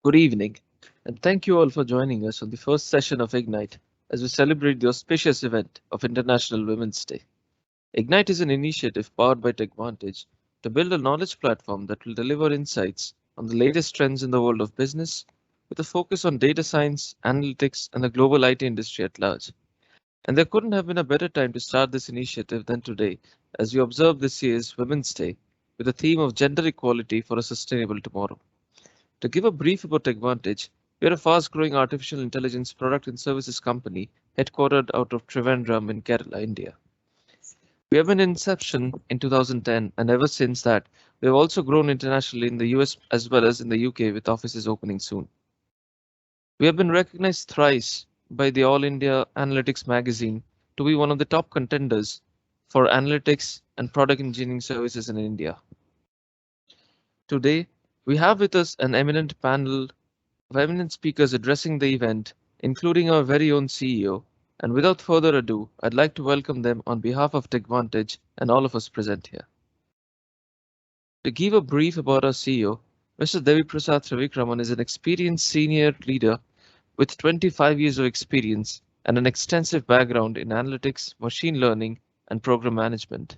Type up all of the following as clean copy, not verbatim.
Good evening, and thank you all for joining us on the first session of Ignite as we celebrate the auspicious event of International Women's Day. Ignite is an initiative powered by Techvantage to build a knowledge platform that will deliver insights on the latest trends in the world of business with a focus on data science, analytics, and the global IT industry at large. And there couldn't have been a better time to start this initiative than today as we observe this year's Women's Day with the theme of gender equality for a sustainable tomorrow. To give a brief about Techvantage, we are a fast-growing artificial intelligence product and services company headquartered out of Trivandrum in Kerala, India. We have been in inception in 2010, and ever since that, we have also grown internationally in the US as well as in the UK with offices opening soon. We have been recognized thrice by the All India Analytics magazine to be one of the top contenders for analytics and product engineering services in India. Today, we have with us an eminent panel of eminent speakers addressing the event, including our very own CEO. And without further ado, I'd like to welcome them on behalf of Techvantage and all of us present here. To give a brief about our CEO, Mr. Devi Prasad Trivikraman is an experienced senior leader with 25 years of experience and an extensive background in analytics, machine learning, and program management.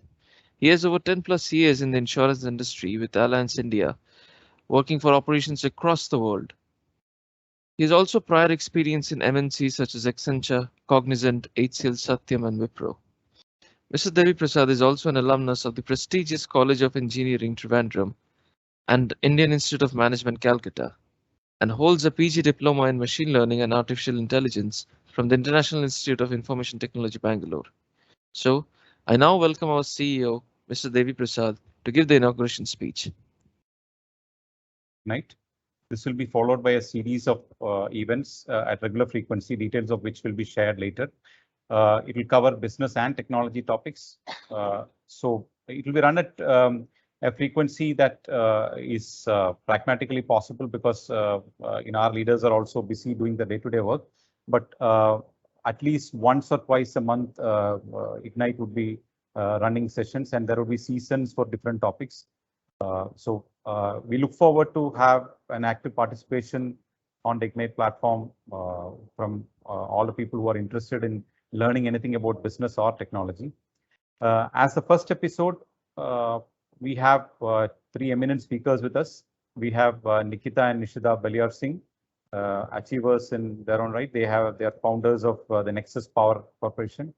He has over 10 plus years in the insurance industry with Allianz India, working for operations across the world. He has also prior experience in MNCs such as Accenture, Cognizant, HCL Satyam, and Wipro. Mr. Devi Prasad is also an alumnus of the prestigious College of Engineering Trivandrum and Indian Institute of Management Calcutta, and holds a PG diploma in machine learning and artificial intelligence from the International Institute of Information Technology, Bangalore. So, I now welcome our CEO, Mr. Devi Prasad, to give the inauguration speech. Night. This will be followed by a series of events at regular frequency, details of which will be shared later. It will cover business and technology topics. So it will be run at a frequency that is pragmatically possible because our leaders are also busy doing the day-to-day work. But at least once or twice a month, Ignite would be running sessions, and there will be seasons for different topics. So we look forward to have an active participation on the Ignite platform from all the people who are interested in learning anything about business or technology. As the first episode, we have three eminent speakers with us. We have Nikita and Nishita Baliarsingh, achievers in their own right. They are founders of the Nexus Power Corporation.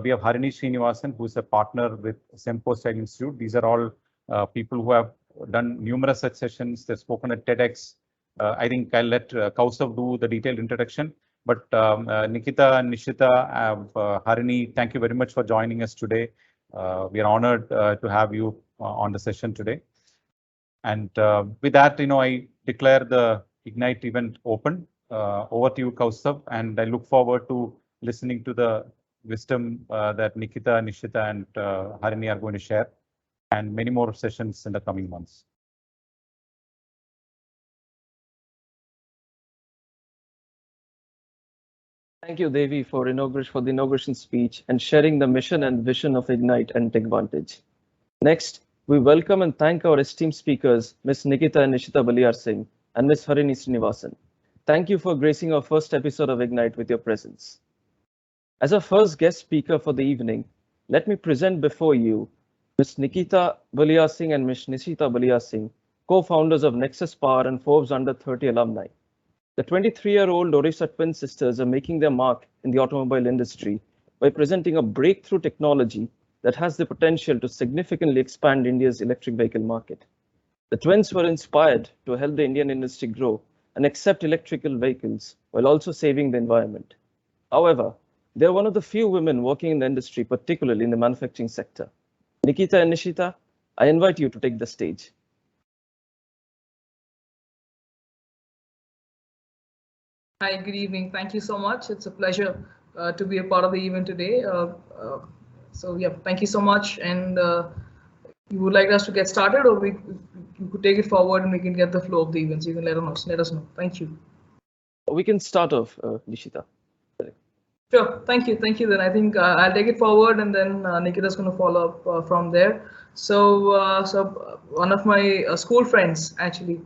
We have Harini Sreenivasan, who is a partner with Sempo Style Institute. These are all people who have done numerous such sessions. They've spoken at TEDx. I think I'll let Kausav do the detailed introduction. But Nikita and Nishita, Harini, thank you very much for joining us today. We are honored to have you on the session today. And with that, I declare the Ignite event open. Over to you, Kausav, and I look forward to listening to the wisdom that Nikita, Nishita, and Harini are going to share, and many more sessions in the coming months. Thank you, Devi, for the inauguration speech and sharing the mission and vision of Ignite and Techvantage. Next, we welcome and thank our esteemed speakers, Ms. Nikita and Nishita Baliarsingh and Ms. Harini Sreenivasan. Thank you for gracing our first episode of Ignite with your presence. As our first guest speaker for the evening, let me present before you Ms. Nikita Baliarsingh and Ms. Nishita Baliarsingh, co-founders of Nexus Power and Forbes Under 30 alumni. The 23-year-old Orissa twin sisters are making their mark in the automobile industry by presenting a breakthrough technology that has the potential to significantly expand India's electric vehicle market. The twins were inspired to help the Indian industry grow and accept electrical vehicles while also saving the environment. However, they are one of the few women working in the industry, particularly in the manufacturing sector. Nikita and Nishita, I invite you to take the stage. Hi, good evening. Thank you so much. It's a pleasure to be a part of the event today. So yeah, thank you so much. And you would like us to get started, or you could take it forward and we can get the flow of the event. So you can let us know. Thank you. We can start off, Nishita. Sure. Thank you. Then I think I'll take it forward, and then Nikita's going to follow up from there. So one of my school friends actually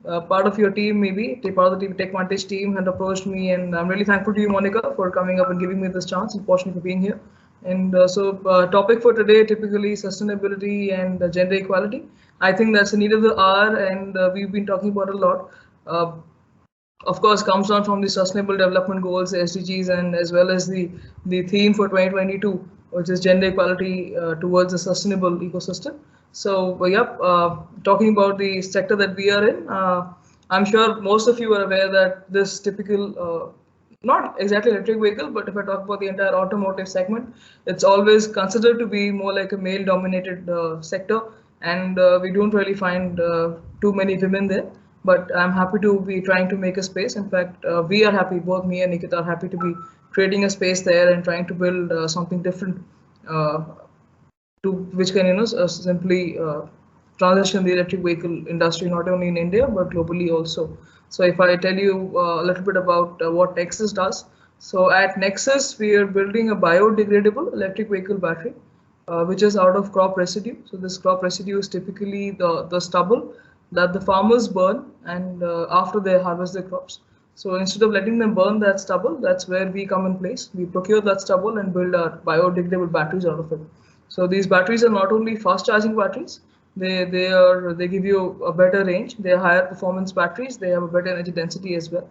part of your team, maybe part of the Techvantage team, had approached me, and I'm really thankful to you, Monica, for coming up and giving me this chance, and fortunately for being here. And topic for today, typically sustainability and gender equality. I think that's the need of the hour, and we've been talking about it a lot. Of course, comes down from the Sustainable Development Goals, SDGs, and as well as the theme for 2022, which is gender equality towards a sustainable ecosystem. So, talking about the sector that we are in, I'm sure most of you are aware that this typical not exactly electric vehicle, but if I talk about the entire automotive segment, it's always considered to be more like a male dominated sector, and we don't really find too many women there. But I'm happy to be trying to make a space. In fact, we are happy, both me and Nikita are happy to be creating a space there and trying to build something different uh, to which can simply transition the electric vehicle industry not only in India but globally also. So if I tell you a little bit about what Nexus does, so at Nexus we are building a biodegradable electric vehicle battery, which is out of crop residue. So this crop residue is typically the stubble that the farmers burn and after they harvest their crops. So instead of letting them burn that stubble, that's where we come in place. We procure that stubble and build our biodegradable batteries out of it. So these batteries are not only fast charging batteries, they give you a better range. They are higher performance batteries. They have a better energy density as well.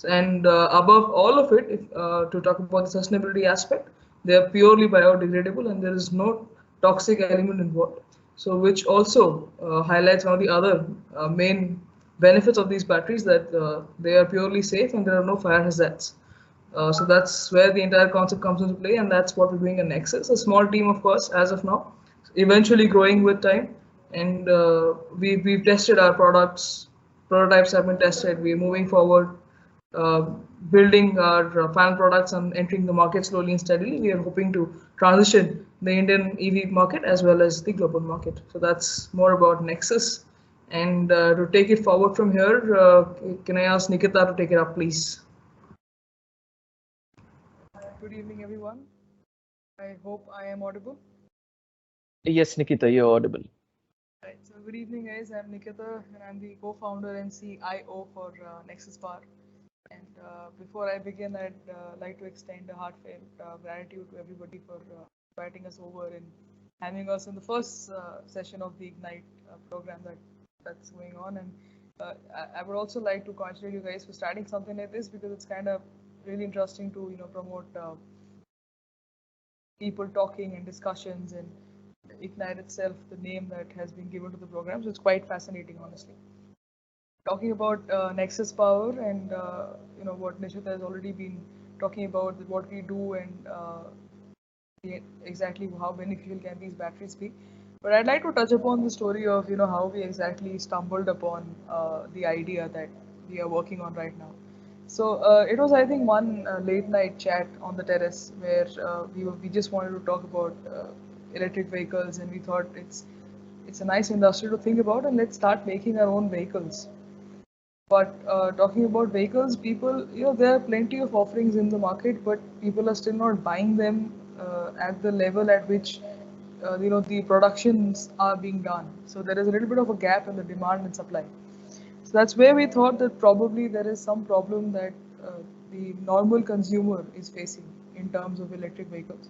And above all of it, to talk about the sustainability aspect, they are purely biodegradable and there is no toxic element involved. So which also highlights one of the other main benefits of these batteries, that they are purely safe and there are no fire hazards. So that's where the entire concept comes into play, and that's what we're doing at Nexus. A small team, of course, as of now, eventually growing with time. And we've tested our products, prototypes have been tested. We're moving forward, uh, building our final products and entering the market slowly and steadily. We are hoping to transition the Indian EV market as well as the global market. So that's more about Nexus. And to take it forward from here, can I ask Nikita to take it up, please? Good evening, everyone. I hope I am audible. Yes, Nikita, you're audible. Right. So, good evening, guys. I'm Nikita, and I'm the co-founder and CIO for Nexus Power. And before I begin, I'd like to extend a heartfelt gratitude to everybody for inviting us over and having us in the first session of the Ignite program that's going on. And I would also like to congratulate you guys for starting something like this, because it's kind of really interesting to promote people talking and discussions, and Ignite itself, the name that has been given to the program. So it's quite fascinating, honestly. Talking about Nexus Power and what Nishita has already been talking about, what we do and exactly how beneficial can these batteries be. But I'd like to touch upon the story of how we exactly stumbled upon the idea that we are working on right now. So it was, I think, one late night chat on the terrace where we just wanted to talk about electric vehicles, and we thought it's a nice industry to think about, and let's start making our own vehicles. But talking about vehicles, people, there are plenty of offerings in the market, but people are still not buying them at the level at which the productions are being done. So there is a little bit of a gap in the demand and supply. So that's where we thought that probably there is some problem that the normal consumer is facing in terms of electric vehicles,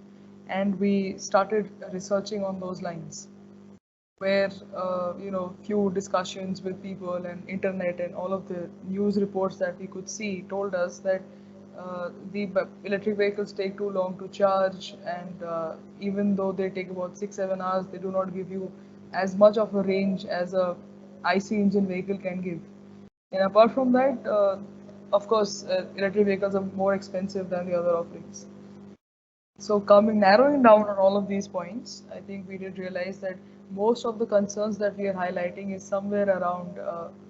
and we started researching on those lines, where few discussions with people and internet and all of the news reports that we could see told us that the electric vehicles take too long to charge, and even though they take about 6-7 hours, they do not give you as much of a range as a IC engine vehicle can give. And apart from that, of course, electric vehicles are more expensive than the other offerings. So narrowing down on all of these points, I think we did realize that most of the concerns that we are highlighting is somewhere around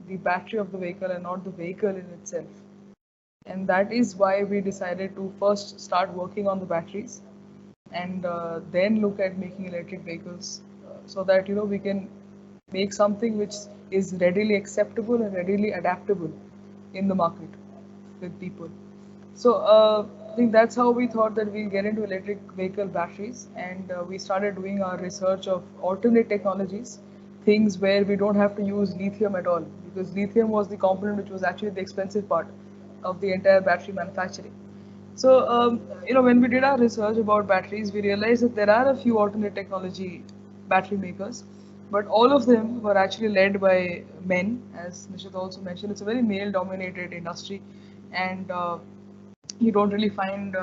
the battery of the vehicle and not the vehicle in itself. And that is why we decided to first start working on the batteries, and then look at making electric vehicles, so that we can make something which is readily acceptable and readily adaptable in the market with people. So I think that's how we thought that we'll get into electric vehicle batteries, and we started doing our research of alternate technologies, things where we don't have to use lithium at all. because lithium was the component which was actually the expensive part of the entire battery manufacturing. So, when we did our research about batteries, we realized that there are a few alternate technology battery makers, but all of them were actually led by men, as Nishita also mentioned. It's a very male-dominated industry, and you don't really find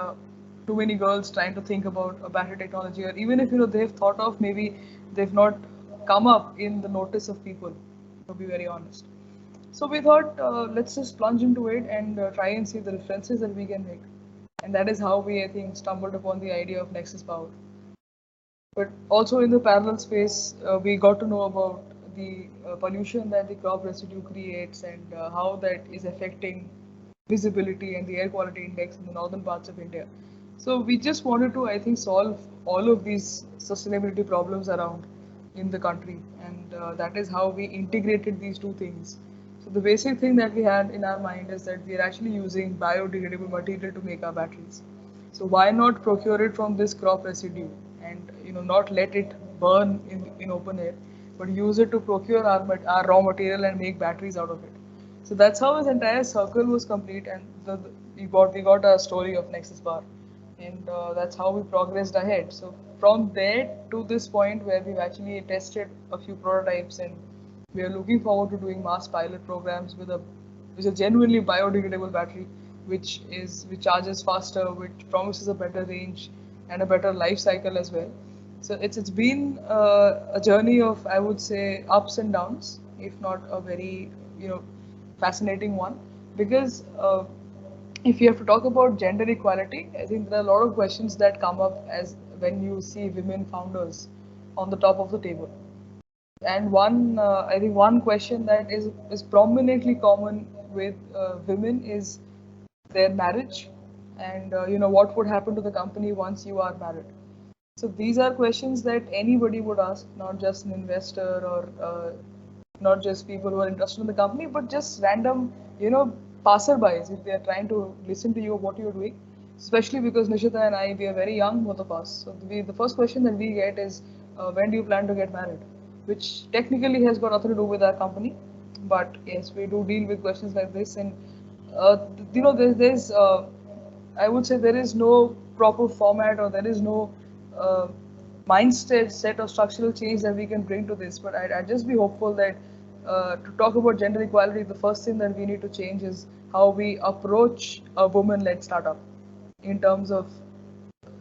too many girls trying to think about a battery technology, or even if they've thought of, maybe they've not come up in the notice of people, to be very honest. So we thought, let's just plunge into it and try and see the differences that we can make. And that is how we, I think, stumbled upon the idea of Nexus Power. But also in the parallel space, we got to know about the pollution that the crop residue creates and how that is affecting visibility and the air quality index in the northern parts of India. So we just wanted to, I think, solve all of these sustainability problems around in the country, and that is how we integrated these two things. So the basic thing that we had in our mind is that we are actually using biodegradable material to make our batteries. So why not procure it from this crop residue and not let it burn in open air, but use it to procure our raw material and make batteries out of it. So that's how this entire circle was complete, and we got a story of Nexus Bar, and that's how we progressed ahead. So from there to this point where we've actually tested a few prototypes, and we are looking forward to doing mass pilot programs with a genuinely biodegradable battery, which charges faster, which promises a better range and a better life cycle as well. So it's been a journey of, I would say, ups and downs, if not a very fascinating one, because if you have to talk about gender equality, I think there are a lot of questions that come up as when you see women founders on the top of the table. And I think one question that is prominently common with women is their marriage, and what would happen to the company once you are married. So these are questions that anybody would ask, not just an investor or not just people who are interested in the company, but just random, passerbys if they are trying to listen to you what you're doing. Especially because Nishita and I, we are very young, both of us. So the first question that we get is, when do you plan to get married? Which technically has got nothing to do with our company, but yes, we do deal with questions like this, and there's I would say there is no proper format, or there is no mindset set of structural change that we can bring to this. But I'd just be hopeful that to talk about gender equality, the first thing that we need to change is how we approach a woman-led startup, in terms of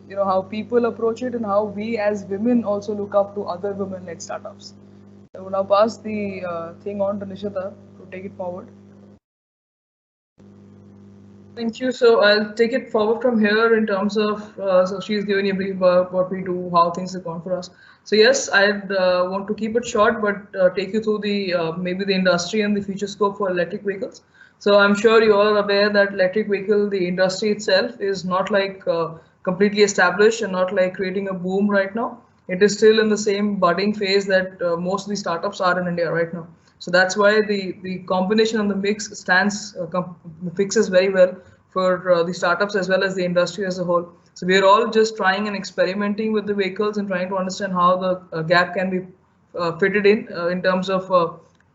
how people approach it and how we as women also look up to other women-led startups. I will now pass the thing on to Nishita to take it forward. Thank you. So I'll take it forward from here in terms of, so she's given you a brief about what we do, how things have gone for us. So yes, I'd want to keep it short, but take you through the maybe the industry and the future scope for electric vehicles. So I'm sure you all are aware that electric vehicle, the industry itself is not like completely established and not like creating a boom right now. It is still in the same budding phase that most of the startups are in India right now. So that's why the combination and the mix fixes very well for the startups as well as the industry as a whole. So we are all just trying and experimenting with the vehicles and trying to understand how the gap can be fitted in terms of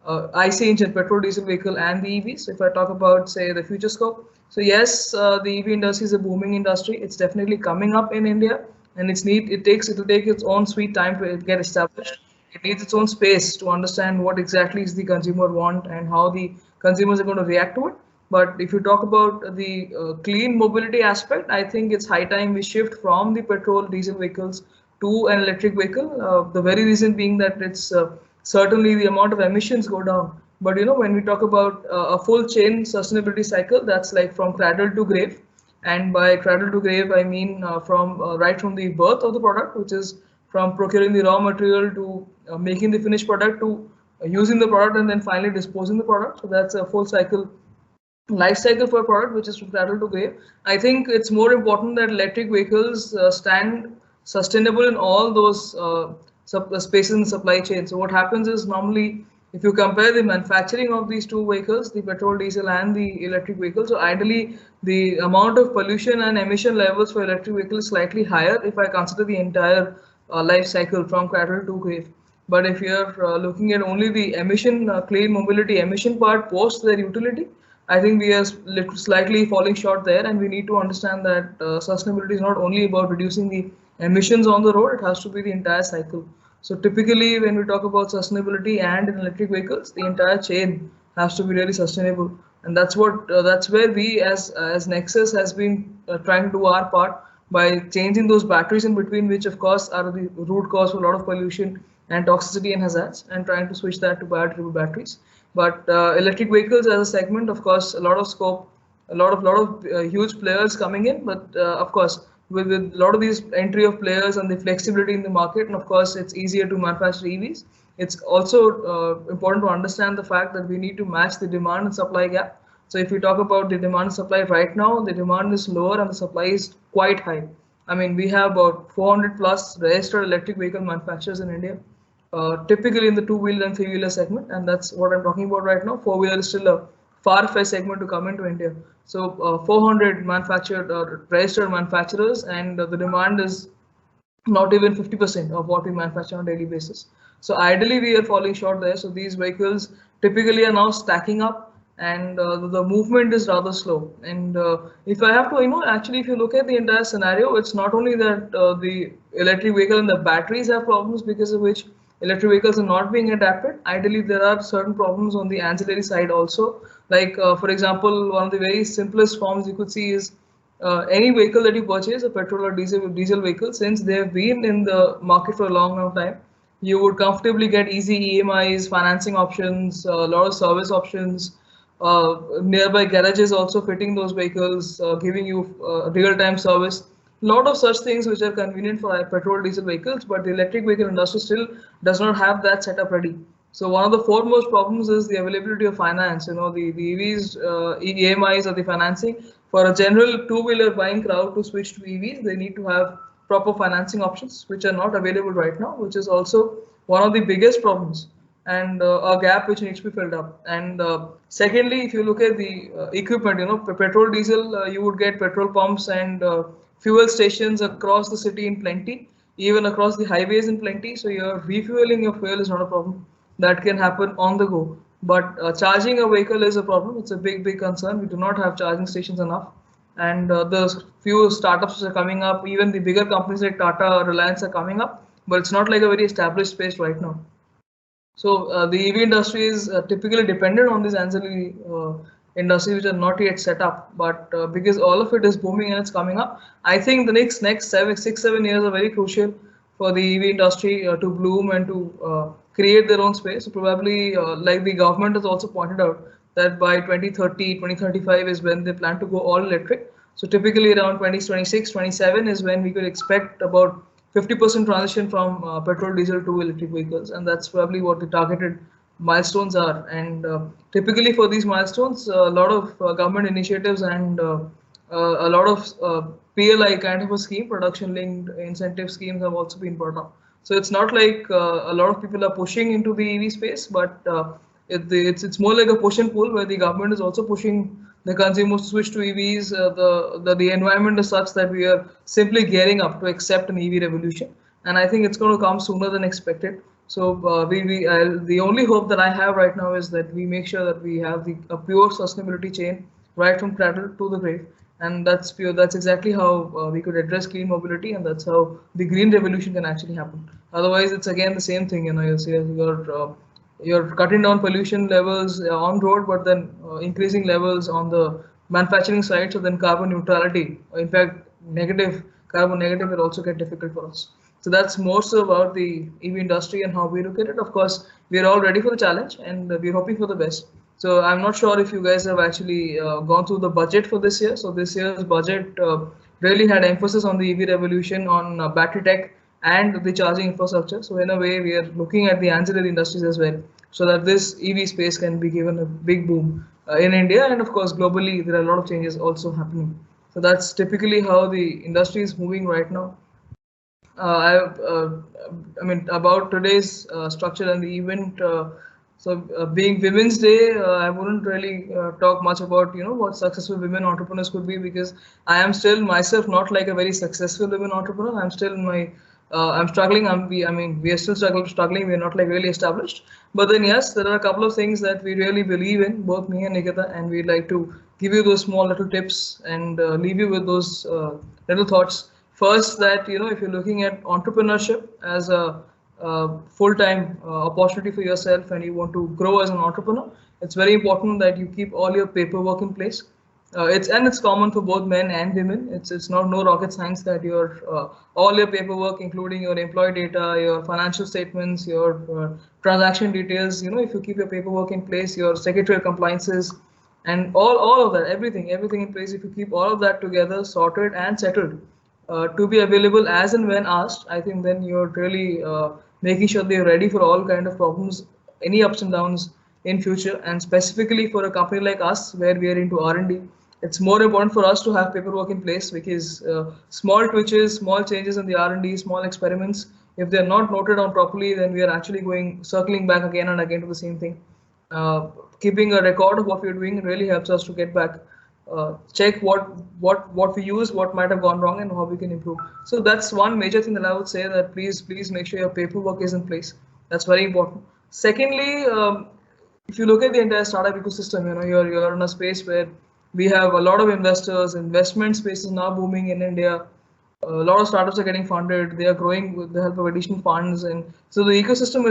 IC engine, petrol diesel vehicle, and the EVs. So if I talk about, say, the future scope, so yes, the EV industry is a booming industry. It's definitely coming up in India, and it'll take its own sweet time to get established. It needs its own space to understand what exactly is the consumer want and how the consumers are going to react to it. But if you talk about the clean mobility aspect, I think it's high time we shift from the petrol diesel vehicles to an electric vehicle. The very reason being that it's certainly the amount of emissions go down. But when we talk about a full chain sustainability cycle, that's like from cradle to grave. And by cradle to grave, I mean from right from the birth of the product, which is from procuring the raw material to making the finished product to using the product and then finally disposing the product. So that's a full cycle life cycle for a product, which is from cradle to grave. I think it's more important that electric vehicles stand sustainable in all those spaces in the supply chain. So what happens is, normally if you compare the manufacturing of these two vehicles, the petrol, diesel and the electric vehicles, so ideally the amount of pollution and emission levels for electric vehicles is slightly higher if I consider the entire life cycle from cradle to grave. But if you're looking at only the emission, clean mobility emission part post their utility, I think we are slightly falling short there, and we need to understand that sustainability is not only about reducing the emissions on the road, it has to be the entire cycle. So typically when we talk about sustainability and in electric vehicles, the entire chain has to be really sustainable. And that's where we as Nexus has been trying to do our part by changing those batteries in between, which of course are the root cause for a lot of pollution and toxicity and hazards, and trying to switch that to biodegradable batteries. But electric vehicles as a segment, of course, a lot of scope, a lot of huge players coming in. But of course, with a lot of these entry of players and the flexibility in the market, and of course, it's easier to manufacture EVs. It's also important to understand the fact that we need to match the demand and supply gap. So if we talk about the demand and supply right now, the demand is lower and the supply is quite high. I mean, we have about 400 plus registered electric vehicle manufacturers in India, typically in the two-wheeler and three-wheeler segment, and that's what I'm talking about right now. Four-wheeler is still a far-fetched segment to come into India. So 400 manufactured registered manufacturers, and the demand is not even 50% of what we manufacture on a daily basis. So ideally, we are falling short there. So these vehicles typically are now stacking up, and the movement is rather slow. And if I have to, actually, if you look at the entire scenario, it's not only that the electric vehicle and the batteries have problems because of which electric vehicles are not being adapted. Ideally, there are certain problems on the ancillary side also. Like, for example, one of the very simplest forms you could see is any vehicle that you purchase, a petrol or diesel vehicle, since they have been in the market for a long time, you would comfortably get easy EMIs, financing options, a lot of service options, nearby garages also fitting those vehicles, giving you real-time service. A lot of such things which are convenient for petrol diesel vehicles, but the electric vehicle industry still does not have that setup ready. So one of the foremost problems is the availability of finance. The EVs, EMIs or the financing. For a general two-wheeler buying crowd to switch to EVs, they need to have proper financing options, which are not available right now, which is also one of the biggest problems, and a gap which needs to be filled up. And secondly, if you look at the equipment, petrol, diesel, you would get petrol pumps and fuel stations across the city in plenty, even across the highways in plenty. So your refueling your fuel is not a problem. That can happen on the go. But charging a vehicle is a problem. It's a big concern. We do not have charging stations enough. And the few startups are coming up, even the bigger companies like Tata or Reliance are coming up, but it's not like a very established space right now. So the EV industry is typically dependent on these ancillary industries which are not yet set up, but because all of it is booming and it's coming up, I think the next 7 years are very crucial for the EV industry to bloom and to create their own space. So probably like the government has also pointed out that by 2030, 2035 is when they plan to go all electric. So typically around 2026, 27 is when we could expect about 50% transition from petrol, diesel to electric vehicles, and that's probably what the targeted milestones are. And typically for these milestones, a lot of government initiatives and a lot of PLI kind of a scheme, production-linked incentive schemes, have also been brought up. So it's not like a lot of people are pushing into the EV space, but it's more like a push and pull, where the government is also pushing the consumers to switch to EVs. The environment is such that we are simply gearing up to accept an EV revolution, and I think it's going to come sooner than expected. So the only hope that I have right now is that we make sure that we have a pure sustainability chain right from cradle to the grave, and that's pure. That's exactly how we could address clean mobility, and that's how the green revolution can actually happen. Otherwise, it's again the same thing. You're cutting down pollution levels on road, but then increasing levels on the manufacturing side. So then carbon neutrality, in fact, carbon negative, will also get difficult for us. So that's more so about the EV industry and how we look at it. Of course, we're all ready for the challenge, and we're hoping for the best. So I'm not sure if you guys have actually gone through the budget for this year. So this year's budget really had emphasis on the EV revolution, on battery tech and the charging infrastructure. So in a way, we are looking at the ancillary industries as well, so that this EV space can be given a big boom in India. And of course, globally, there are a lot of changes also happening. So that's typically how the industry is moving right now. I mean, about today's structure and the event. Being Women's Day, I wouldn't really talk much about what successful women entrepreneurs could be, because I am still myself not like a very successful women entrepreneur. I'm still in my I'm struggling. We are still struggling. We're not like really established. But then yes, there are a couple of things that we really believe in, both me and Nikita, and we'd like to give you those small little tips and leave you with those little thoughts. First, that if you're looking at entrepreneurship as a full-time opportunity for yourself and you want to grow as an entrepreneur, it's very important that you keep all your paperwork in place. It's common for both men and women. It's not no rocket science that your all your paperwork, including your employee data, your financial statements, your transaction details. If you keep your paperwork in place, your secretarial compliances, and all of that, everything in place. If you keep all of that together, sorted and settled, to be available as and when asked, I think then you're really making sure they're ready for all kind of problems, any ups and downs in future. And specifically for a company like us, where we are into R&D, it's more important for us to have paperwork in place, because small twitches, small changes in the R&D, small experiments, if they're not noted down properly, then we are actually circling back again and again to the same thing. Keeping a record of what we're doing really helps us to get back, check what we use, what might have gone wrong, and how we can improve. So that's one major thing that I would say, that please make sure your paperwork is in place. That's very important. Secondly, if you look at the entire startup ecosystem, you're in a space where we have a lot of investors. Investment space is now booming in India. A lot of startups are getting funded. They are growing with the help of additional funds, and so the ecosystem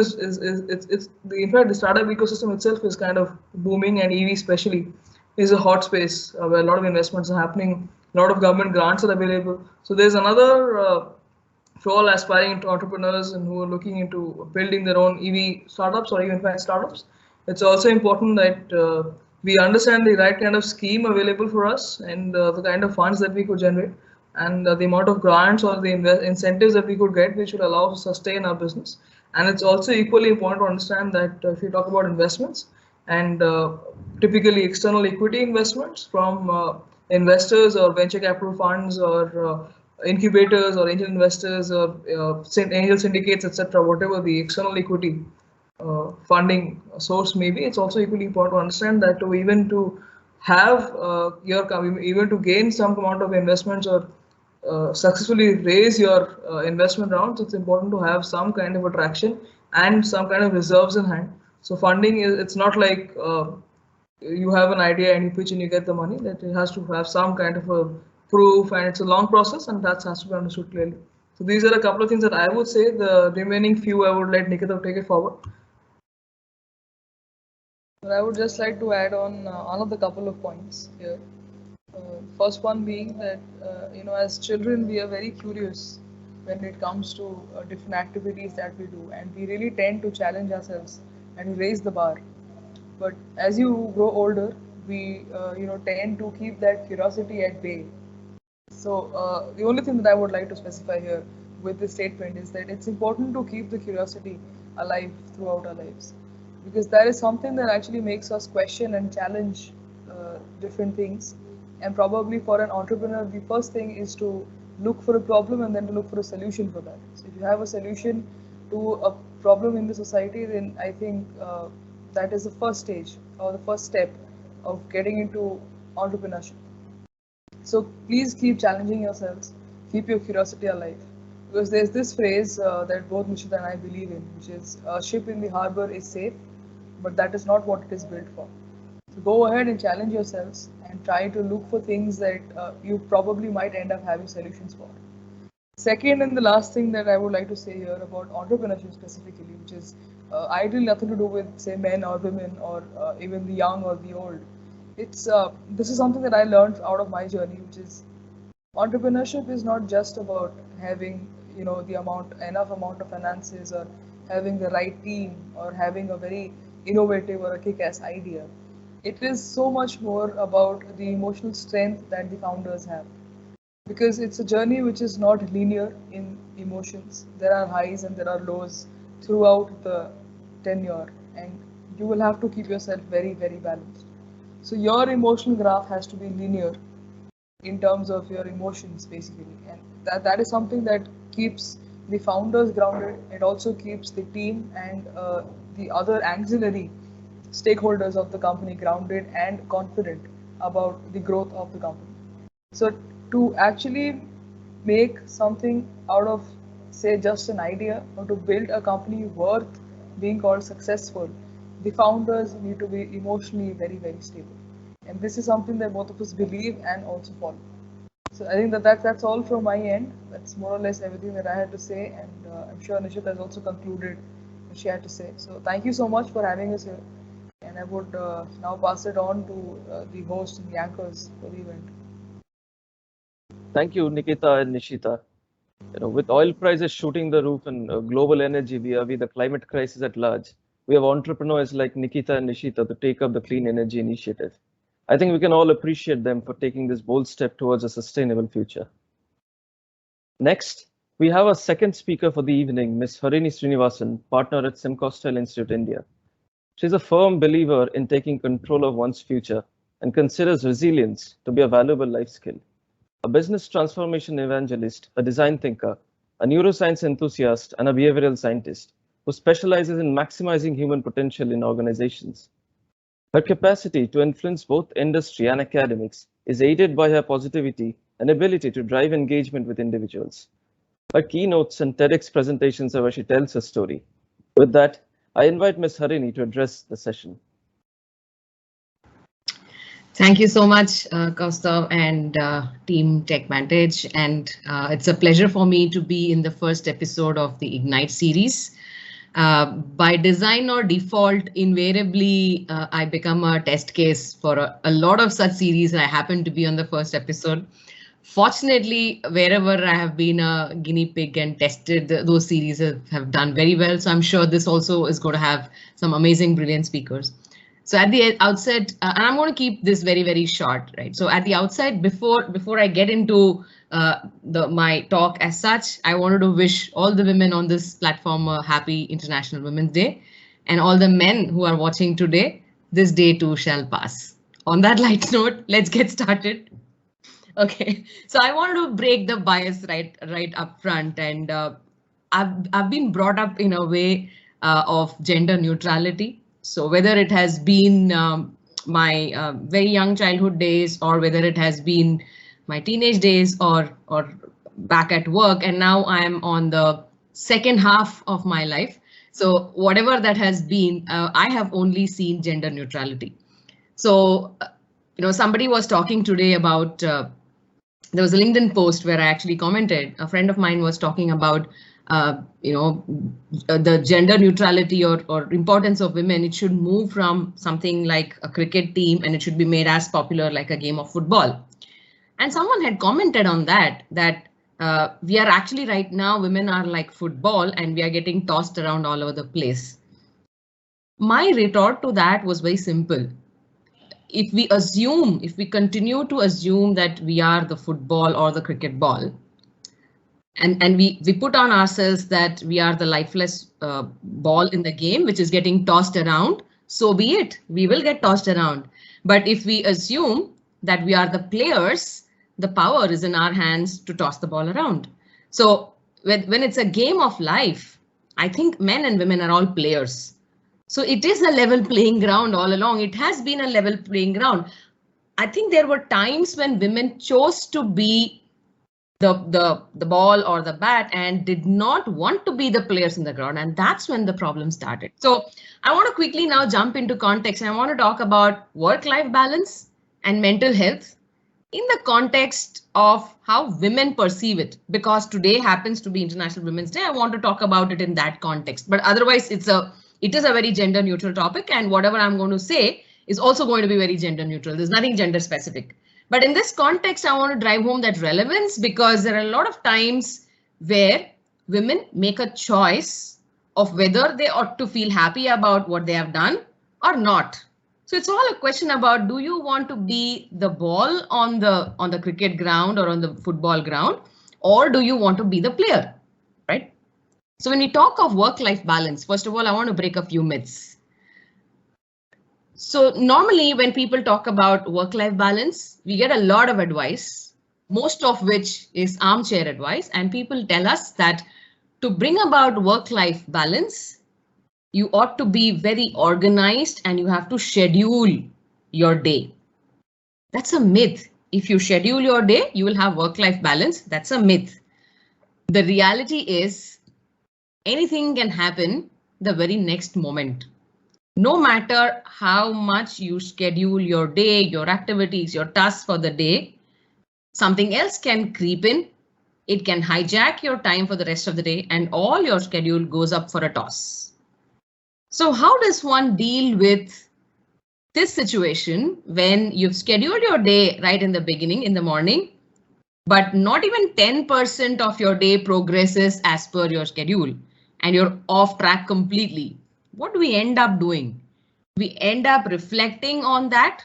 in fact the startup ecosystem itself is kind of booming, and EV especially is a hot space where a lot of investments are happening. A lot of government grants are available. So there's another for all aspiring entrepreneurs and who are looking into building their own EV startups or even finance startups. It's also important that we understand the right kind of scheme available for us, and the kind of funds that we could generate, and the amount of grants or the incentives that we could get, which will allow us to sustain our business. And it's also equally important to understand that if you talk about investments, and typically external equity investments from investors or venture capital funds or incubators or angel investors or angel syndicates, etc., whatever the external equity funding source may be, it's also equally important to understand that to have even to gain some amount of investments or successfully raise your investment rounds, it's important to have some kind of attraction and some kind of reserves in hand. So funding it's not like you have an idea and you pitch and you get the money. That it has to have some kind of a proof, and it's a long process, and that has to be understood clearly. So these are a couple of things that I would say. The remaining few I would let Nikita take it forward. But I would just like to add on another couple of points here. First one being that as children we are very curious when it comes to different activities that we do, and we really tend to challenge ourselves and raise the bar. But as you grow older, we tend to keep that curiosity at bay. So the only thing that I would like to specify here with this statement is that it's important to keep the curiosity alive throughout our lives, because that is something that actually makes us question and challenge different things. And probably for an entrepreneur, the first thing is to look for a problem and then to look for a solution for that. So if you have a solution to a problem in the society, then I think that is the first stage or the first step of getting into entrepreneurship. So please keep challenging yourselves, keep your curiosity alive, because there's this phrase that both Nishita and I believe in, which is a ship in the harbor is safe, but that is not what it is built for. So go ahead and challenge yourselves and try to look for things that you probably might end up having solutions for. Second and the last thing that I would like to say here about entrepreneurship specifically, which is ideally nothing to do with say men or women or even the young or the old. It's this is something that I learned out of my journey, which is entrepreneurship is not just about having enough amount of finances or having the right team or having a very innovative or a kick-ass idea. It is so much more about the emotional strength that the founders have, because it's a journey which is not linear in emotions. There are highs and there are lows throughout the tenure, and you will have to keep yourself very, very balanced. So your emotional graph has to be linear in terms of your emotions, basically, and that is something that keeps the founders grounded. It also keeps the team and the other auxiliary stakeholders of the company grounded and confident about the growth of the company. So to actually make something out of say just an idea or to build a company worth being called successful, the founders need to be emotionally very, very stable. And this is something that both of us believe and also follow. So I think that's all from my end. That's more or less everything that I had to say, and I'm sure Nishita has also concluded what she had to say. So thank you so much for having us here, and I would now pass it on to the host and the anchors for the event. Thank you, Nikita and Nishita. With oil prices shooting the roof and global energy vis-a-vis the climate crisis at large, we have entrepreneurs like Nikita and Nishita to take up the clean energy initiative. I think we can all appreciate them for taking this bold step towards a sustainable future. Next, we have our second speaker for the evening, Ms. Harini Sreenivasan, partner at Simcostel Institute, India. She's a firm believer in taking control of one's future and considers resilience to be a valuable life skill. A business transformation evangelist, a design thinker, a neuroscience enthusiast, and a behavioral scientist who specializes in maximizing human potential in organizations. Her capacity to influence both industry and academics is aided by her positivity and ability to drive engagement with individuals. Her keynotes and TEDx presentations are where she tells her story. With that, I invite Ms. Harini to address the session. Thank you so much, Kaustav and Team Techvantage. And it's a pleasure for me to be in the first episode of the Ignite series. By design or default, invariably, I become a test case for a lot of such series. I happen to be on the first episode. Fortunately, wherever I have been a guinea pig and tested, those series have done very well. So I'm sure this also is going to have some amazing, brilliant speakers. So at the outset, and I'm going to keep this very, very short, right? So at the outset, before I get into my talk as such, I wanted to wish all the women on this platform a happy International Women's Day, and all the men who are watching today, this day too shall pass. On that light note, let's get started. Okay, so I wanted to break the bias right up front, and I've been brought up in a way of gender neutrality. So whether it has been my very young childhood days, or whether it has been my teenage days, or back at work, and now I'm on the second half of my life. So whatever that has been, I have only seen gender neutrality. So somebody was talking today about there was a LinkedIn post where I actually commented. A friend of mine was talking about the gender neutrality or importance of women. It should move from something like a cricket team, and it should be made as popular like a game of football. And someone had commented on that we are actually right now, women are like football, and we are getting tossed around all over the place. My retort to that was very simple. If we continue to assume that we are the football or the cricket ball, and we put on ourselves that we are the lifeless ball in the game, which is getting tossed around, so be it. We will get tossed around. But if we assume that we are the players, the power is in our hands to toss the ball around. So when it's a game of life, I think men and women are all players. So it is a level playing ground all along. It has been a level playing ground. I think there were times when women chose to be the ball or the bat and did not want to be the players in the ground. And that's when the problem started. So I want to quickly now jump into context, and I want to talk about work-life balance and mental health in the context of how women perceive it, because today happens to be International Women's Day. I want to talk about it in that context, but otherwise it is a very gender neutral topic, and whatever I'm going to say is also going to be very gender neutral. There's nothing gender specific. But in this context, I want to drive home that relevance, because there are a lot of times where women make a choice of whether they ought to feel happy about what they have done or not. So it's all a question about, do you want to be the ball on the cricket ground or on the football ground, or do you want to be the player, right? So when we talk of work-life balance, first of all, I want to break a few myths. So normally when people talk about work-life balance, we get a lot of advice, most of which is armchair advice. And people tell us that to bring about work-life balance, you ought to be very organized and you have to schedule your day. That's a myth. If you schedule your day, you will have work-life balance. That's a myth. The reality is anything can happen the very next moment. No matter how much you schedule your day, your activities, your tasks for the day, something else can creep in. It can hijack your time for the rest of the day and all your schedule goes up for a toss. So how does one deal with this situation when you've scheduled your day right in the beginning, in the morning, but not even 10% of your day progresses as per your schedule and you're off track completely? What do we end up doing? We end up reflecting on that.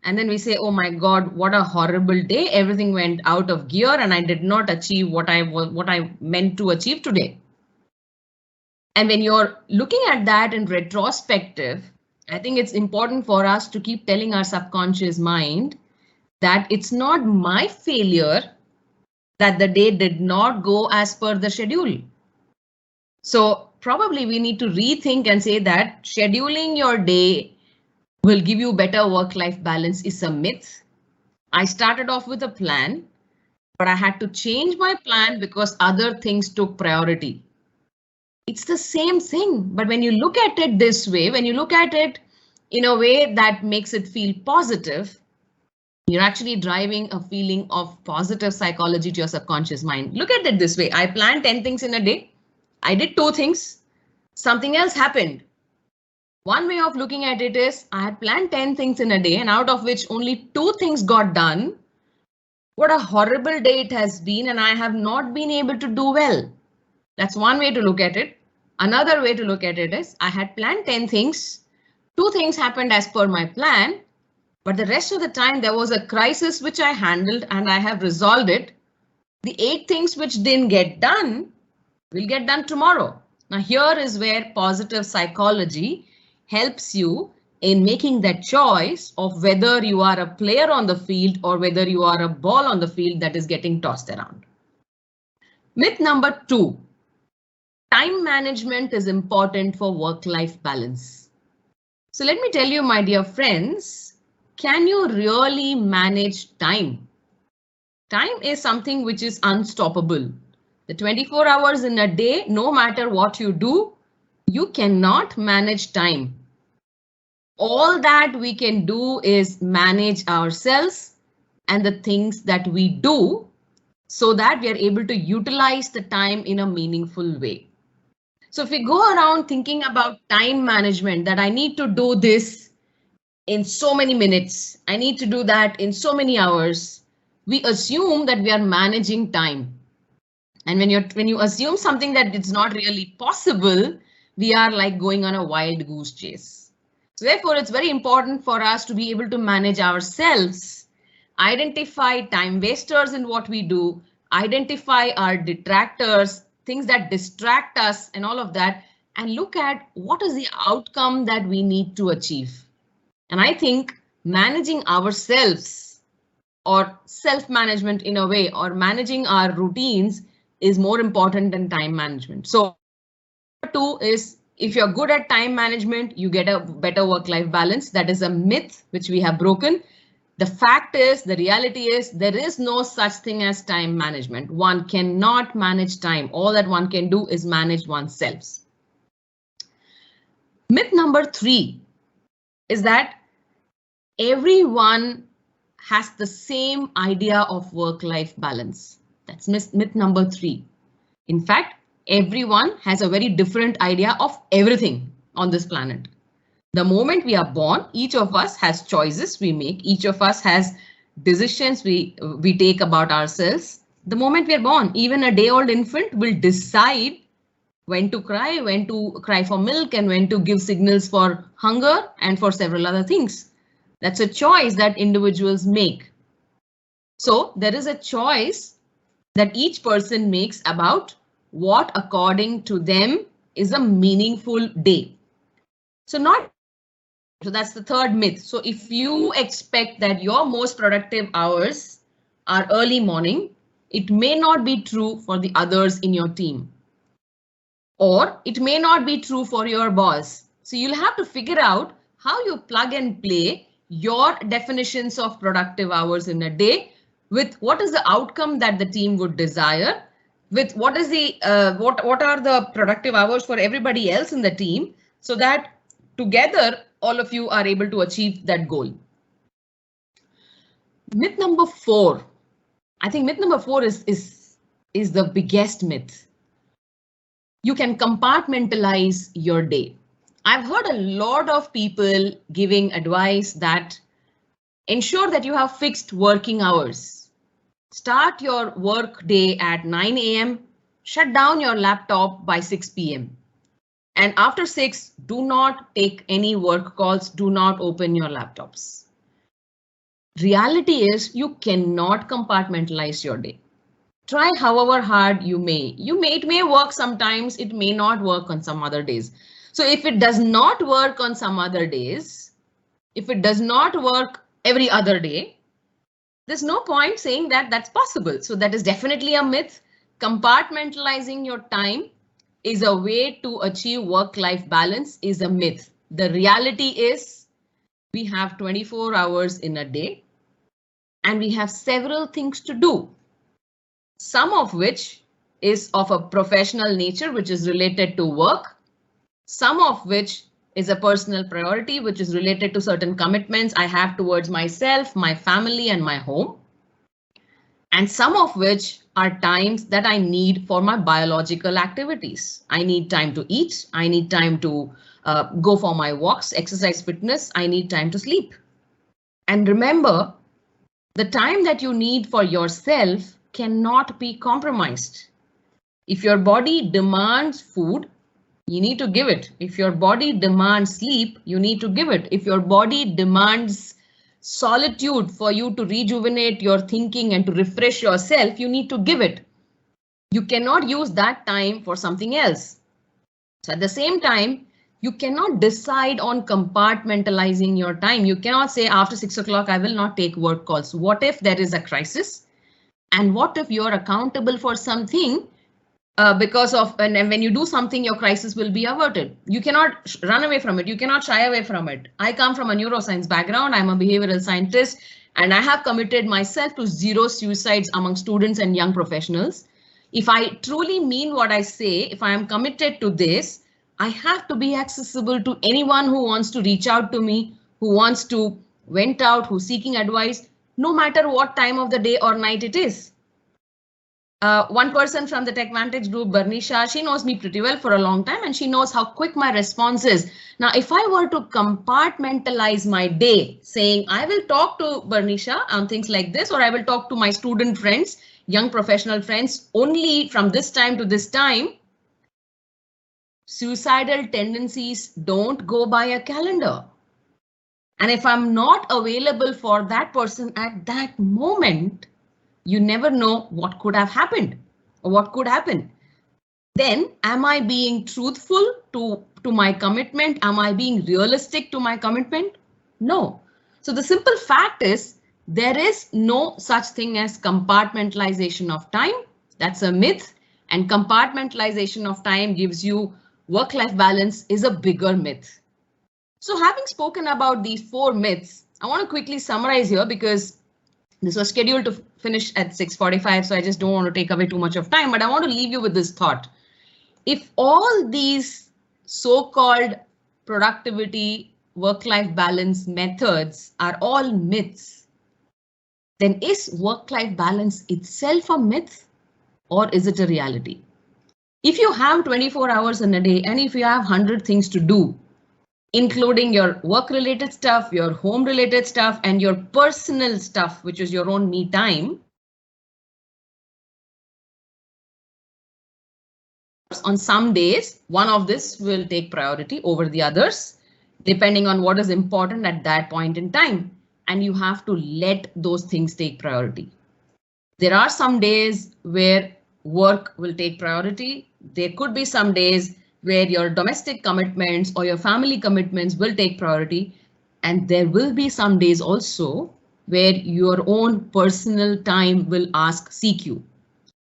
And then we say, oh my God, what a horrible day. Everything went out of gear and I did not achieve what I meant to achieve today. And when you're looking at that in retrospective, I think it's important for us to keep telling our subconscious mind that it's not my failure that the day did not go as per the schedule. So probably we need to rethink and say that scheduling your day will give you better work-life balance is a myth. I started off with a plan, but I had to change my plan because other things took priority. It's the same thing, but when you look at it this way, when you look at it in a way that makes it feel positive, you're actually driving a feeling of positive psychology to your subconscious mind. Look at it this way. I planned 10 things in a day. I did 2 things. Something else happened. One way of looking at it is I had planned 10 things in a day and out of which only 2 things got done. What a horrible day it has been and I have not been able to do well. That's one way to look at it. Another way to look at it is I had planned 10 things. 2 things happened as per my plan, but the rest of the time there was a crisis which I handled and I have resolved it. The 8 things which didn't get done will get done tomorrow. Now here is where positive psychology helps you in making that choice of whether you are a player on the field or whether you are a ball on the field that is getting tossed around. Myth number 2. Time management is important for work-life balance. So let me tell you, my dear friends, can you really manage time? Time is something which is unstoppable. The 24 hours in a day, no matter what you do, you cannot manage time. All that we can do is manage ourselves and the things that we do so that we are able to utilize the time in a meaningful way. So if we go around thinking about time management, that I need to do this in so many minutes, I need to do that in so many hours, we assume that we are managing time. And when you assume something that it's not really possible, we are like going on a wild goose chase. So therefore, it's very important for us to be able to manage ourselves, identify time wasters in what we do, identify our detractors, things that distract us and all of that, and look at what is the outcome that we need to achieve. And I think managing ourselves or self-management in a way or managing our routines is more important than time management. So 2 is if you're good at time management, you get a better work-life balance. That is a myth which we have broken. The fact is, the reality is there is no such thing as time management. One cannot manage time. All that one can do is manage oneself. Myth number 3 is that everyone has the same idea of work-life balance. That's myth number 3. In fact, everyone has a very different idea of everything on this planet. The moment we are born, each of us has choices we make. Each of us has decisions we take about ourselves. The moment we are born, even a day-old infant will decide when to cry for milk and when to give signals for hunger and for several other things. That's a choice that individuals make. So there is a choice that each person makes about what according to them is a meaningful day. So that's the third myth. So if you expect that your most productive hours are early morning, it may not be true for the others in your team. Or it may not be true for your boss. So you'll have to figure out how you plug and play your definitions of productive hours in a day with what is the outcome that the team would desire with what is the what are the productive hours for everybody else in the team, so that together all of you are able to achieve that goal. Myth number 4. I think myth number 4 is the biggest myth. You can compartmentalize your day. I've heard a lot of people giving advice that ensure that you have fixed working hours. Start your work day at 9 a.m. Shut down your laptop by 6 p.m. And after 6, do not take any work calls. Do not open your laptops. Reality is you cannot compartmentalize your day. Try however hard you may. It may work sometimes, it may not work on some other days. So if it does not work on some other days, if it does not work every other day, there's no point saying that that's possible. So that is definitely a myth. Compartmentalizing your time is a way to achieve work-life balance is a myth. The reality is we have 24 hours in a day and we have several things to do. Some of which is of a professional nature, which is related to work. Some of which is a personal priority, which is related to certain commitments I have towards myself, my family, and my home. And some of which are times that I need for my biological activities. I need time to eat. I need time to go for my walks, exercise, fitness. I need time to sleep. And remember, the time that you need for yourself cannot be compromised. If your body demands food, you need to give it. If your body demands sleep, you need to give it. If your body demands solitude for you to rejuvenate your thinking and to refresh yourself, you need to give it. You cannot use that time for something else. So at the same time, you cannot decide on compartmentalizing your time. You cannot say after 6 o'clock, I will not take work calls. What if there is a crisis? And what if you're accountable for something? Because of and when you do something, your crisis will be averted. You cannot run away from it. You cannot shy away from it. I come from a neuroscience background. I'm a behavioral scientist, and I have committed myself to 0 suicides among students and young professionals. If I truly mean what I say, if I am committed to this, I have to be accessible to anyone who wants to reach out to me, who wants to vent out, who's seeking advice, no matter what time of the day or night it is. One person from the Techvantage group, Bernisha, she knows me pretty well for a long time and she knows how quick my response is. Now, if I were to compartmentalize my day saying I will talk to Bernisha on things like this, or I will talk to my student friends, young professional friends only from this time to this time, suicidal tendencies don't go by a calendar. And if I'm not available for that person at that moment, you never know what could have happened or what could happen. Then am I being truthful to my commitment? Am I being realistic to my commitment? No. So the simple fact is there is no such thing as compartmentalization of time. That's a myth, and compartmentalization of time gives you work-life balance is a bigger myth. So having spoken about these 4 myths, I want to quickly summarize here because this was scheduled to finish at 6:45, so I just don't want to take away too much of time, but I want to leave you with this thought. If all these so-called productivity, work-life balance methods are all myths, then is work-life balance itself a myth or is it a reality? If you have 24 hours in a day and if you have 100 things to do, including your work-related stuff, your home-related stuff, and your personal stuff, which is your own me time, on some days, one of this will take priority over the others, depending on what is important at that point in time. And you have to let those things take priority. There are some days where work will take priority. There could be some days where your domestic commitments or your family commitments will take priority. And there will be some days also where your own personal time will seek you.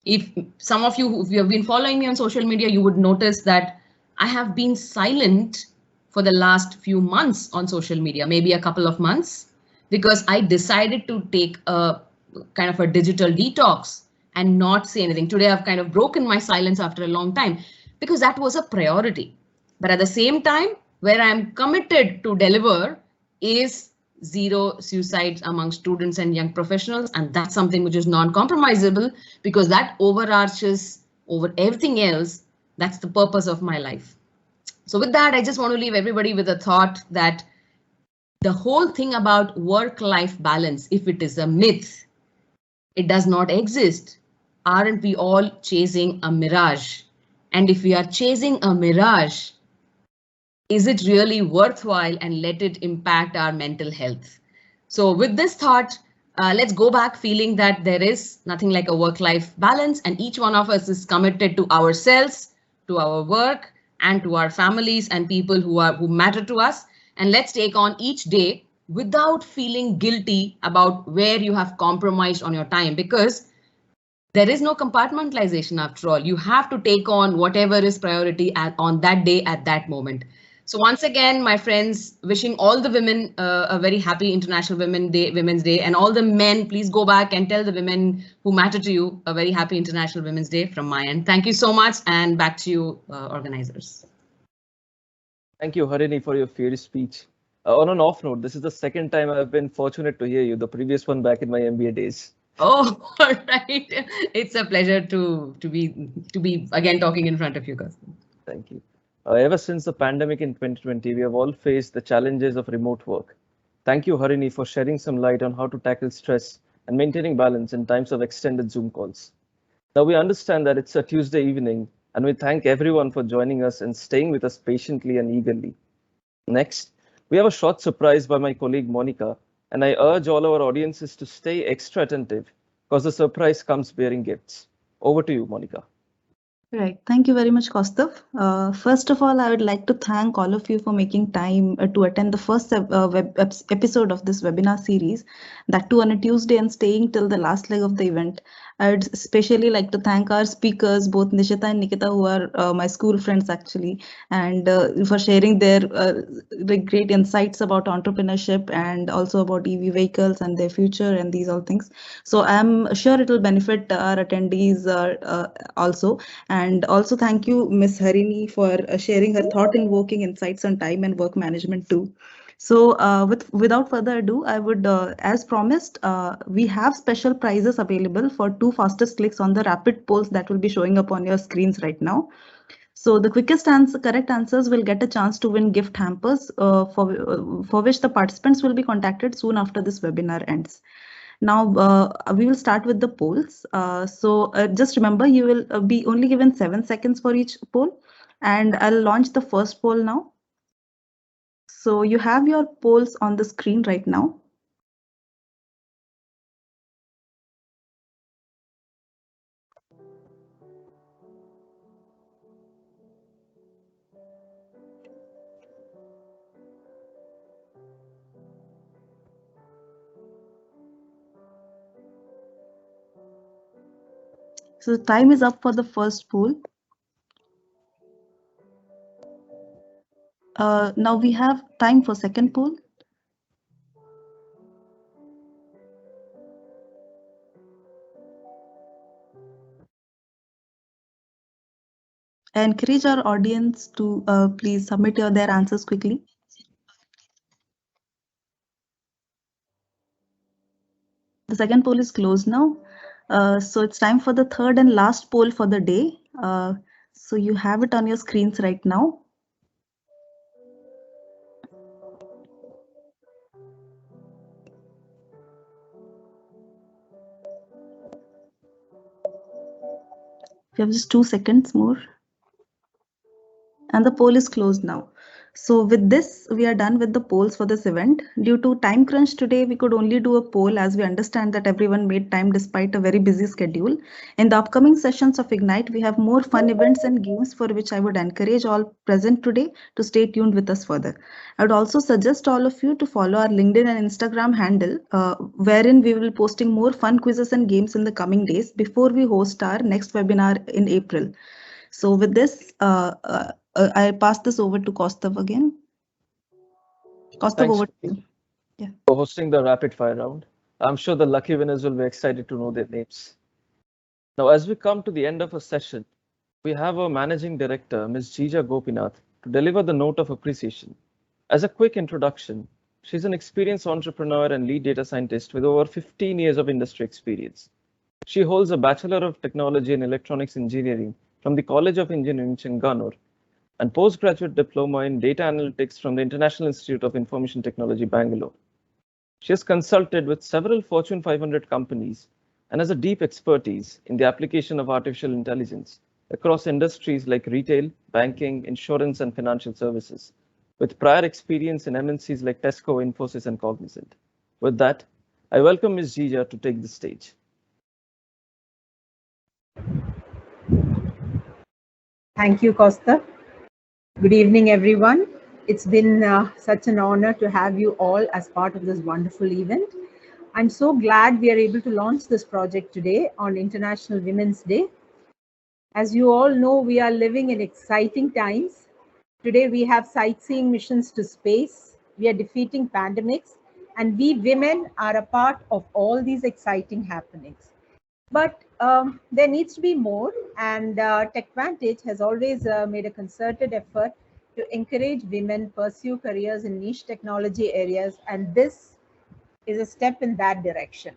If some of you, if you have been following me on social media, you would notice that I have been silent for the last few months on social media, maybe a couple of months, because I decided to take a kind of a digital detox and not say anything. Today, I've kind of broken my silence after a long time because that was a priority. But at the same time, where I'm committed to deliver is zero suicides among students and young professionals. And that's something which is non-compromisable because that overarches over everything else. That's the purpose of my life. So with that, I just want to leave everybody with a thought that the whole thing about work-life balance, if it is a myth, it does not exist. Aren't we all chasing a mirage? And if we are chasing a mirage, is it really worthwhile, and let it impact our mental health? So with this thought, let's go back feeling that there is nothing like a work-life balance, and each one of us is committed to ourselves, to our work, and to our families and people who matter to us. And let's take on each day without feeling guilty about where you have compromised on your time, because there is no compartmentalization after all. You have to take on whatever is priority on that day at that moment. So once again, my friends, wishing all the women a very happy International Women's Day, and all the men, please go back and tell the women who matter to you a very happy International Women's Day from my end. Thank you so much, and back to you, organizers. Thank you, Harini, for your fiery speech. On an off note, this is the second time I've been fortunate to hear you. The previous one back in my MBA days. Oh, all right. It's a pleasure to be again talking in front of you guys. Thank you. Ever since the pandemic in 2020, we have all faced the challenges of remote work. Thank you, Harini, for shedding some light on how to tackle stress and maintaining balance in times of extended Zoom calls. Now we understand that it's a Tuesday evening, and we thank everyone for joining us and staying with us patiently and eagerly. Next, we have a short surprise by my colleague Monica, and I urge all our audiences to stay extra attentive because the surprise comes bearing gifts. Over to you, Monica. Right. Thank you very much, Kaustav. First of all, I would like to thank all of you for making time to attend the first episode of this webinar series, that too on a Tuesday, and staying till the last leg of the event. I would especially like to thank our speakers, both Nishita and Nikita, who are my school friends actually, and for sharing their great insights about entrepreneurship and also about EV vehicles and their future and these all things. So I'm sure it will benefit our attendees also. And also thank you, Ms. Harini, for sharing her thought-invoking insights on time and work management too. So without further ado, I would, as promised, we have special prizes available for 2 fastest clicks on the rapid polls that will be showing up on your screens right now. So the correct answers will get a chance to win gift hampers for which the participants will be contacted soon after this webinar ends. Now we will start with the polls. Just remember, you will be only given 7 seconds for each poll, and I'll launch the first poll now. So you have your polls on the screen right now. So time is up for the first poll. Now we have time for second poll. I encourage our audience to please submit their answers quickly. The second poll is closed now. So it's time for the third and last poll for the day. So you have it on your screens right now. We have just 2 seconds more. And the poll is closed now. So with this, we are done with the polls for this event. Due to time crunch today, we could only do a poll, as we understand that everyone made time despite a very busy schedule. In the upcoming sessions of Ignite, we have more fun events and games for which I would encourage all present today to stay tuned with us further. I would also suggest all of you to follow our LinkedIn and Instagram handle, wherein we will be posting more fun quizzes and games in the coming days before we host our next webinar in April. So with this, I pass this over to Kaustav again. Kaustav, over to you. Yeah. For hosting the rapid fire round. I'm sure the lucky winners will be excited to know their names. Now, as we come to the end of our session, we have our Managing Director, Ms. Jija Gopinath, to deliver the note of appreciation. As a quick introduction, she's an experienced entrepreneur and lead data scientist with over 15 years of industry experience. She holds a Bachelor of Technology in Electronics Engineering from the College of Engineering, Chenganur, and postgraduate diploma in data analytics from the International Institute of Information Technology, Bangalore. She has consulted with several Fortune 500 companies and has a deep expertise in the application of artificial intelligence across industries like retail, banking, insurance, and financial services, with prior experience in MNCs like Tesco, Infosys, and Cognizant. With that, I welcome Ms. Jija to take the stage. Thank you, Costa. Good evening, everyone. It's been such an honor to have you all as part of this wonderful event. I'm so glad we are able to launch this project today on International Women's Day. As you all know, we are living in exciting times. Today, we have sightseeing missions to space. We are defeating pandemics, and we women are a part of all these exciting happenings. But there needs to be more, and Techvantage has always made a concerted effort to encourage women pursue careers in niche technology areas, and this is a step in that direction.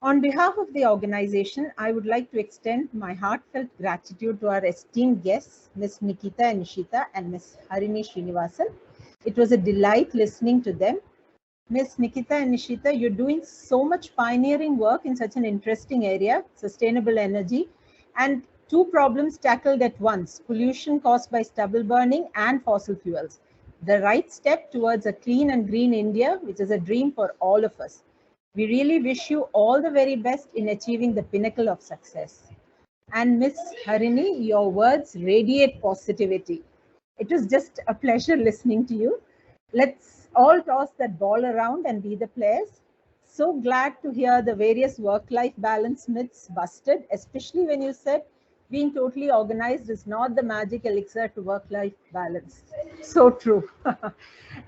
On behalf of the organization, I would like to extend my heartfelt gratitude to our esteemed guests, Ms. Nikita and Nishita and Ms. Harini Sreenivasan. It was a delight listening to them. Ms. Nikita and Nishita, you're doing so much pioneering work in such an interesting area, sustainable energy, and two problems tackled at once, pollution caused by stubble burning and fossil fuels. The right step towards a clean and green India, which is a dream for all of us. We really wish you all the very best in achieving the pinnacle of success. And Ms. Harini, your words radiate positivity. It was just a pleasure listening to you. Let's all toss that ball around and be the players. So glad to hear the various work-life balance myths busted, especially when you said being totally organized is not the magic elixir to work-life balance. So true.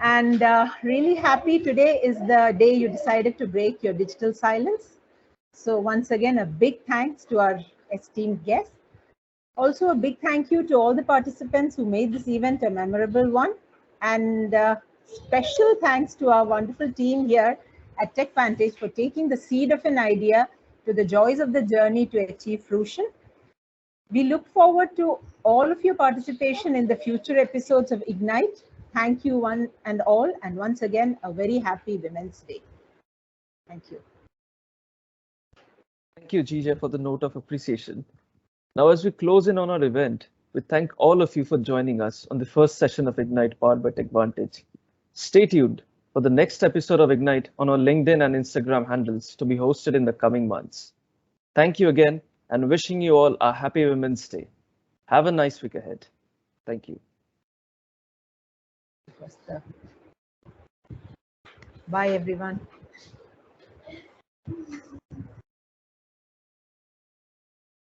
And really happy today is the day you decided to break your digital silence. So once again, a big thanks to our esteemed guests. Also, a big thank you to all the participants who made this event a memorable one. And special thanks to our wonderful team here at Techvantage for taking the seed of an idea to the joys of the journey to achieve fruition. We look forward to all of your participation in the future episodes of Ignite. Thank you one and all. And once again, a very happy Women's Day. Thank you. Thank you, Jija, for the note of appreciation. Now, as we close in on our event, we thank all of you for joining us on the first session of Ignite powered by Techvantage. Stay tuned for the next episode of Ignite on our LinkedIn and Instagram handles to be hosted in the coming months. Thank you again, and wishing you all a happy Women's Day. Have a nice week ahead. Thank you. Bye, everyone.